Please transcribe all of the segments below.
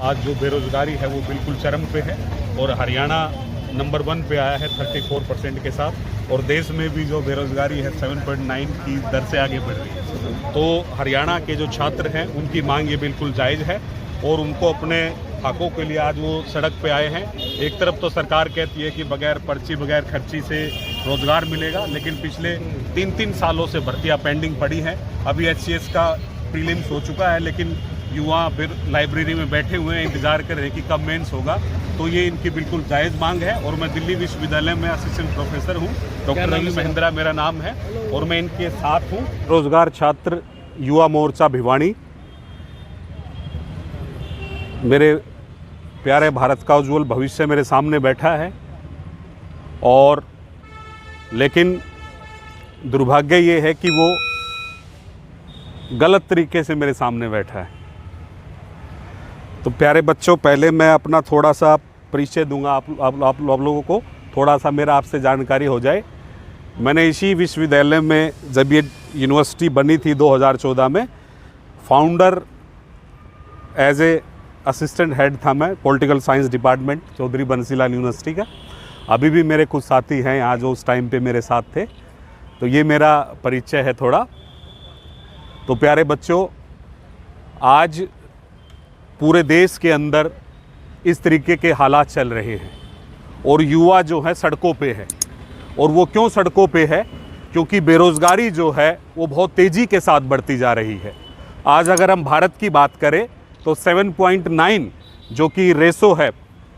आज जो बेरोजगारी है वो बिल्कुल चरम पे है और हरियाणा नंबर 1 पे आया है 34% के साथ, और देश में भी जो बेरोजगारी है 7.9 की दर से आगे बढ़ रही है। तो हरियाणा के जो छात्र हैं उनकी मांग ये बिल्कुल जायज़ है और उनको अपने हकों के लिए आज वो सड़क पे आए हैं। एक तरफ तो सरकार कहती है कि बगैर पर्ची बगैर खर्ची से रोजगार मिलेगा, लेकिन पिछले 3 सालों से भर्तियां पेंडिंग पड़ी हैं। अभी HCS का प्रीलिम्स हो चुका है, लेकिन युवा फिर लाइब्रेरी में बैठे हुए हैं, इंतजार कर रहे हैं कि कब मेंस होगा। तो ये इनकी बिल्कुल जायज़ मांग है और मैं दिल्ली विश्वविद्यालय में असिस्टेंट प्रोफेसर हूँ। डॉक्टर रवि महिंद्रा मेरा नाम है और मैं इनके साथ हूँ। रोजगार छात्र युवा मोर्चा भिवानी मेरे प्यारे भारत का उज्ज्वल भविष्य मेरे सामने बैठा है, और लेकिन दुर्भाग्य ये है कि वो गलत तरीके से मेरे सामने बैठा है। तो प्यारे बच्चों, पहले मैं अपना थोड़ा सा परिचय दूंगा आप लोगों को, थोड़ा सा मेरा आपसे जानकारी हो जाए। मैंने इसी विश्वविद्यालय में, जब ये यूनिवर्सिटी बनी थी 2014 में, founder as a assistant head था मैं, political science department Chaudhary Bansilal university का। अभी भी मेरे कुछ साथी हैं यहाँ जो उस टाइम पे मेरे साथ थे। तो ये मेरा परिचय है थोड़ा। तो प्यारे बच्चों, आज पूरे देश के अंदर इस तरीके के हालात चल रहे हैं और युवा जो है सड़कों पे है। और वो क्यों सड़कों पे है? क्योंकि बेरोज़गारी जो है वो बहुत तेज़ी के साथ बढ़ती जा रही है। आज अगर हम भारत की बात करें तो 7.9 जो कि रेशो है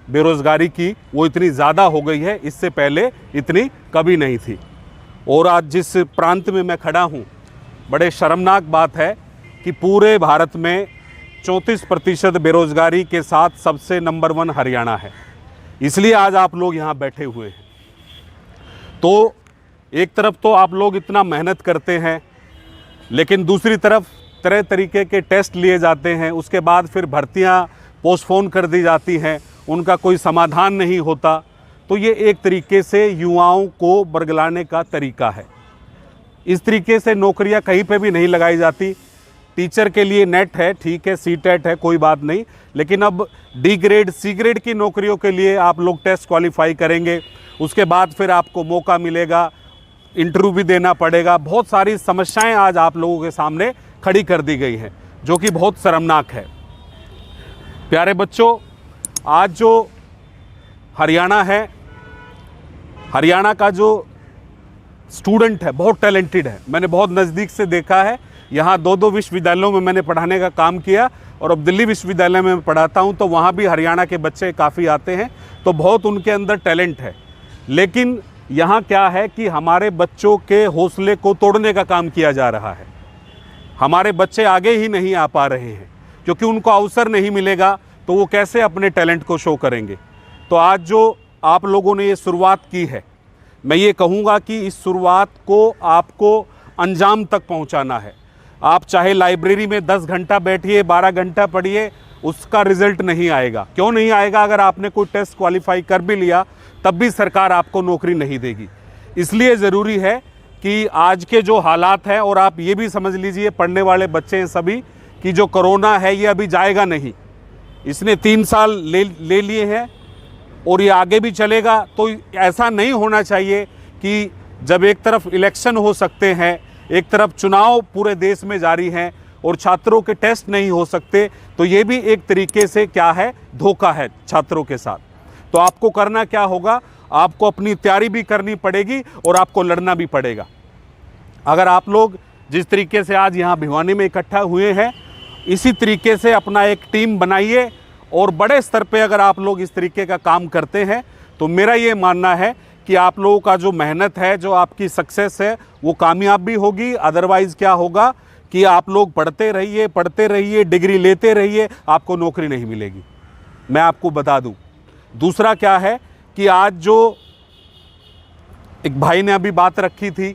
बेरोज़गारी की, वो इतनी ज़्यादा हो गई है, इससे पहले इतनी कभी नहीं थी। और आज जिस प्रांत में मैं खड़ा हूँ, बड़े शर्मनाक बात है कि पूरे भारत में 34% बेरोज़गारी के साथ सबसे नंबर 1 हरियाणा है। इसलिए आज आप लोग यहाँ बैठे हुए हैं। तो एक तरफ तो आप लोग इतना मेहनत करते हैं, लेकिन दूसरी तरफ तरह तरीके के टेस्ट लिए जाते हैं, उसके बाद फिर भर्तियाँ पोस्टपोन कर दी जाती हैं, उनका कोई समाधान नहीं होता। तो ये एक तरीके से युवाओं को बरगलाने का तरीका है। इस तरीके से नौकरियां कहीं पे भी नहीं लगाई जाती। टीचर के लिए नेट है, ठीक है, CTET है, कोई बात नहीं, लेकिन अब D ग्रेड C ग्रेड की नौकरियों के लिए आप लोग टेस्ट क्वालिफाई करेंगे, उसके बाद फिर आपको मौका मिलेगा, इंटरव्यू भी देना पड़ेगा। बहुत सारी समस्याएं आज आप लोगों के सामने खड़ी कर दी गई हैं, जो कि बहुत शर्मनाक है। प्यारे बच्चों, आज जो हरियाणा है, हरियाणा का जो स्टूडेंट है बहुत टैलेंटेड है। मैंने बहुत नज़दीक से देखा है। यहाँ 2 विश्वविद्यालयों में मैंने पढ़ाने का काम किया और अब दिल्ली विश्वविद्यालय में पढ़ाता हूँ, तो वहाँ भी हरियाणा के बच्चे काफ़ी आते हैं। तो बहुत उनके अंदर टैलेंट है। लेकिन यहाँ क्या है कि हमारे बच्चों के हौसले को तोड़ने का काम किया जा रहा है। हमारे बच्चे आगे ही नहीं आ पा रहे हैं क्योंकि उनको अवसर नहीं मिलेगा, तो वो कैसे अपने टैलेंट को शो करेंगे। तो आज जो आप लोगों ने ये शुरुआत की है, मैं ये कहूँगा कि इस शुरुआत को आपको अंजाम तक पहुँचाना है। आप चाहे लाइब्रेरी में 10 घंटा बैठिए, 12 घंटा पढ़िए, उसका रिजल्ट नहीं आएगा। क्यों नहीं आएगा? अगर आपने कोई टेस्ट क्वालिफाई कर भी लिया तब भी सरकार आपको नौकरी नहीं देगी। इसलिए ज़रूरी है कि आज के जो हालात हैं, और आप ये भी समझ लीजिए पढ़ने वाले बच्चे हैं सभी, कि जो कोरोना है ये अभी जाएगा नहीं। इसने 3 साल ले लिए हैं और ये आगे भी चलेगा। तो ऐसा नहीं होना चाहिए कि जब एक तरफ इलेक्शन हो सकते हैं, एक तरफ चुनाव पूरे देश में जारी हैं और छात्रों के टेस्ट नहीं हो सकते, तो ये भी एक तरीके से क्या है, धोखा है छात्रों के साथ। तो आपको करना क्या होगा? आपको अपनी तैयारी भी करनी पड़ेगी और आपको लड़ना भी पड़ेगा। अगर आप लोग जिस तरीके से आज यहाँ भिवानी में इकट्ठा हुए हैं, इसी तरीके से अपना एक टीम बनाइए और बड़े स्तर पे अगर आप लोग इस तरीके का काम करते हैं, तो मेरा ये मानना है कि आप लोगों का जो मेहनत है, जो आपकी सक्सेस है, वो कामयाब भी होगी। अदरवाइज़ क्या होगा कि आप लोग पढ़ते रहिए, डिग्री लेते रहिए, आपको नौकरी नहीं मिलेगी। मैं आपको बता दूं। दूसरा क्या है कि आज जो एक भाई ने अभी बात रखी थी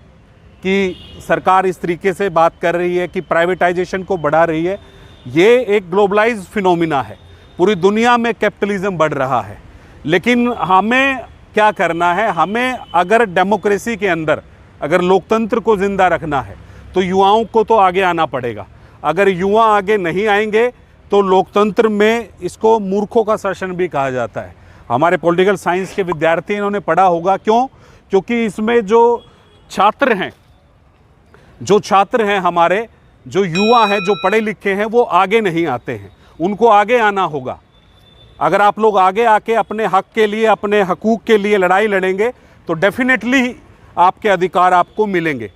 कि सरकार इस तरीके से बात कर रही है कि प्राइवेटाइजेशन को बढ़ा रही है, ये एक ग्लोबलाइज्ड फिनोमिना है। पूरी दुनिया में कैपिटलिज्म बढ़ रहा है, लेकिन हमें क्या करना है? हमें अगर डेमोक्रेसी के अंदर अगर लोकतंत्र को जिंदा रखना है तो युवाओं को तो आगे आना पड़ेगा। अगर युवा आगे नहीं आएंगे तो लोकतंत्र में इसको मूर्खों का शासन भी कहा जाता है। हमारे पॉलिटिकल साइंस के विद्यार्थी इन्होंने पढ़ा होगा, क्यों? क्योंकि इसमें जो छात्र हैं हमारे, जो युवा हैं, जो पढ़े लिखे हैं, वो आगे नहीं आते हैं। उनको आगे आना होगा। अगर आप लोग आगे आके अपने हक के लिए, अपने हकूक़ के लिए लड़ाई लड़ेंगे तो डेफिनेटली आपके अधिकार आपको मिलेंगे।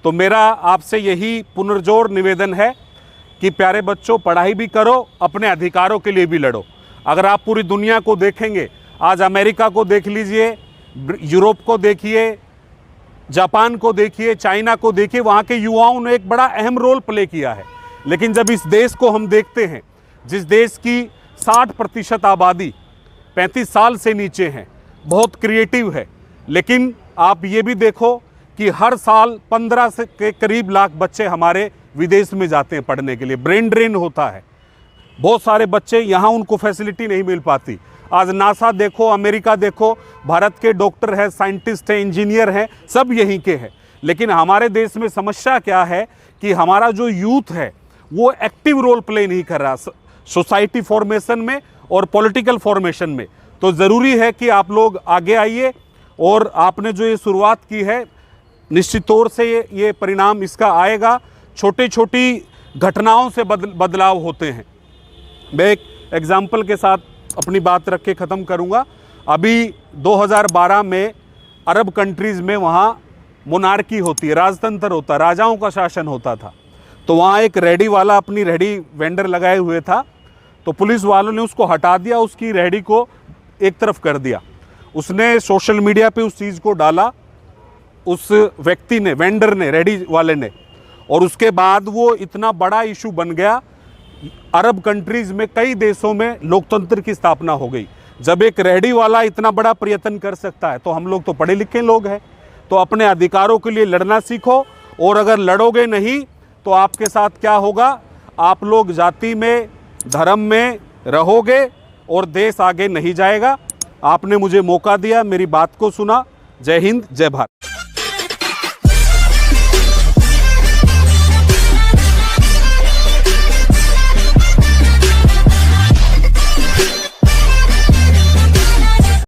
तो मेरा आपसे यही पुनर्जोर निवेदन है कि प्यारे बच्चों, पढ़ाई भी करो, अपने अधिकारों के लिए भी लड़ो। अगर आप पूरी दुनिया को देखेंगे, आज अमेरिका को देख लीजिए, यूरोप को देखिए, जापान को देखिए, चाइना को देखिए, वहाँ के युवाओं ने एक बड़ा अहम रोल प्ले किया है। लेकिन जब इस देश को हम देखते हैं, जिस देश की 60% आबादी 35 साल से नीचे है, बहुत क्रिएटिव है, लेकिन आप ये भी देखो कि हर साल 15 से के करीब लाख बच्चे हमारे विदेश में जाते हैं पढ़ने के लिए। ब्रेन ड्रेन होता है। बहुत सारे बच्चे यहाँ, उनको फैसिलिटी नहीं मिल पाती। आज नासा देखो, अमेरिका देखो, भारत के डॉक्टर हैं, साइंटिस्ट हैं, इंजीनियर हैं, सब यहीं के हैं। लेकिन हमारे देश में समस्या क्या है कि हमारा जो यूथ है वो एक्टिव रोल प्ले नहीं कर रहा सोसाइटी फॉर्मेशन में और पॉलिटिकल फॉर्मेशन में। तो ज़रूरी है कि आप लोग आगे आइए, और आपने जो ये शुरुआत की है, निश्चित तौर से ये परिणाम इसका आएगा। छोटी छोटी घटनाओं से बदलाव होते हैं। मैं एक एग्जाम्पल के साथ अपनी बात रख के ख़त्म करूँगा। अभी 2012 में अरब कंट्रीज़ में वहाँ मोनार्की होती है, राजतंत्र होता है, राजाओं का शासन होता था। तो वहाँ एक रेहड़ी वाला अपनी रेहड़ी वेंडर लगाए हुए था, तो पुलिस वालों ने उसको हटा दिया, उसकी रेहड़ी को एक तरफ कर दिया। उसने सोशल मीडिया पे उस चीज़ को डाला, उस व्यक्ति ने, वेंडर ने, रेहड़ी वाले ने, और उसके बाद वो इतना बड़ा इशू बन गया। अरब कंट्रीज़ में कई देशों में लोकतंत्र की स्थापना हो गई। जब एक रेहड़ी वाला इतना बड़ा प्रयत्न कर सकता है, तो हम लोग तो पढ़े लिखे लोग हैं, तो अपने अधिकारों के लिए लड़ना सीखो। और अगर लड़ोगे नहीं तो आपके साथ क्या होगा? आप लोग जाति में, धर्म में रहोगे और देश आगे नहीं जाएगा। आपने मुझे मौका दिया, मेरी बात को सुना। जय हिंद, जय भारत।